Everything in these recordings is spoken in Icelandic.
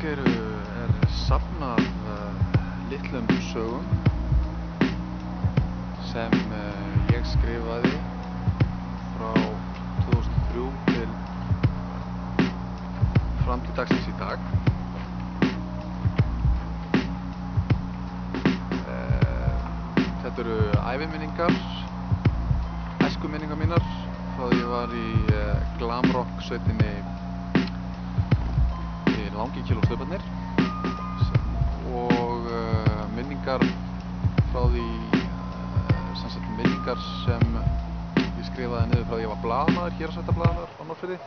er safn af litlum sögum sem ég skrifaði frá 2003 til fram til dagsins í dag. Þetta eru æviminningar, æskuminningar mínar frá því ég var í glamrock sveitinni í Langikil og Stauparnir og minningar frá því minningar sem ég skrifaði niður frá því ég var blaðamaður, héraðsveitablaðamaður á Norðfirði.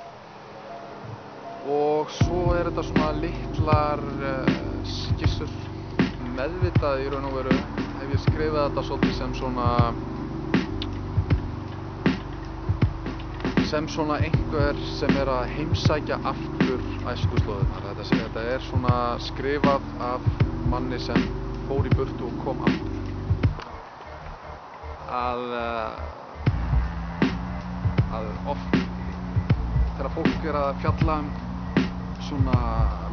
Og svo þetta svona litlar skissur, meðvitað í raun og veru hef ég skrifað þetta svolítið sem svona einhver sem að heimsækja aftur æskuslóðirnar. Þetta svona skrifað af manni sem fór í burtu og kom aftur. Að oft þegar fólk að fjalla svona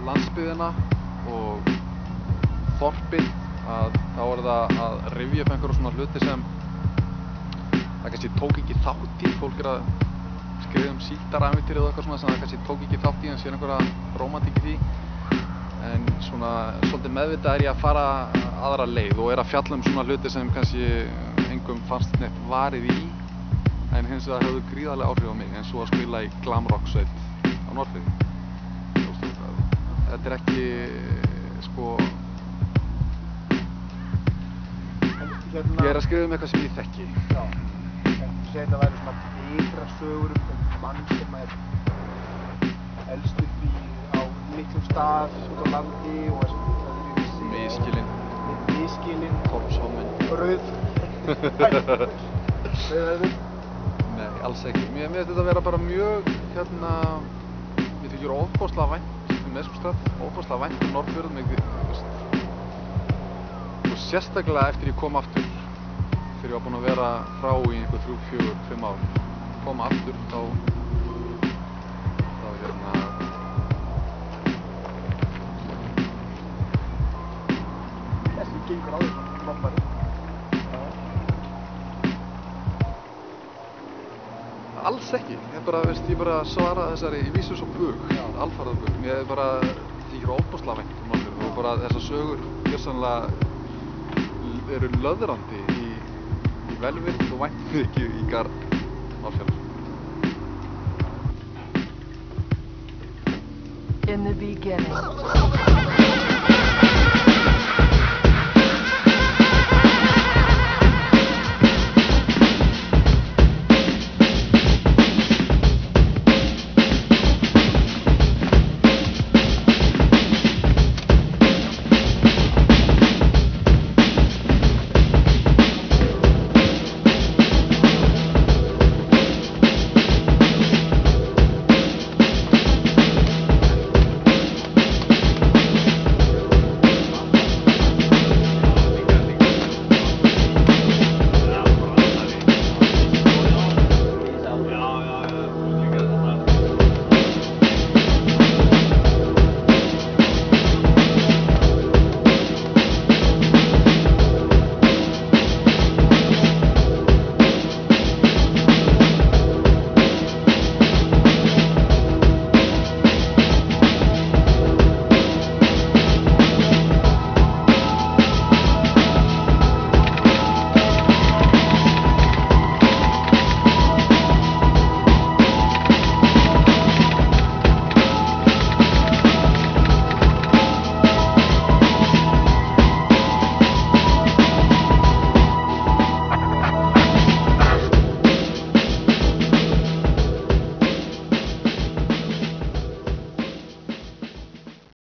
landsbyggðina og þorpið, þá það að rifja upp einhverjum svona hluti sem það kannski tók ekki þátt í. Fólk að skrifa síldarævintýri eða eitthvað svona sem það kannski tók ekki þátt í, en sé einhverja rómantík í því. En svona svolítið meðvitað ég að fara aðra leið og að fjalla svona hluti sem kannski engum fannst neitt varið í, en hins vegar höfðu gríðarlega áhrif á mig, eins og að spila í glamrock sveit á Norðfirði. Þetta ekki, ég að skrifa eitthvað sem ég þekki. Já, en þú segir þetta væri svona ykra sögur mann sem elst upp á litlum stað út á landi og Misskilinn, Torfshóminn, Rauð Nei, alls ekki. Mér finnst þetta að vera bara mjög, mér þykir ofboðslega vænt Neskaupstað, ofboðslega vænt Norðfjörð, og sérstaklega eftir ég kom aftur, þegar ég var búinn að vera frá í einhver 3, 4, 5 ár, kom aftur, þá Þessi gengur á því svona loppari. Alls ekki. Ég bara svara þessari í vísu svo bug, alfarið bug. Mér þykir ofboðslega vænt Norðfjörð og bara þessar sögur gjörsamlega eru löðrandi í velvild og væntumþykju í garð Norðfjarðar. In the beginning.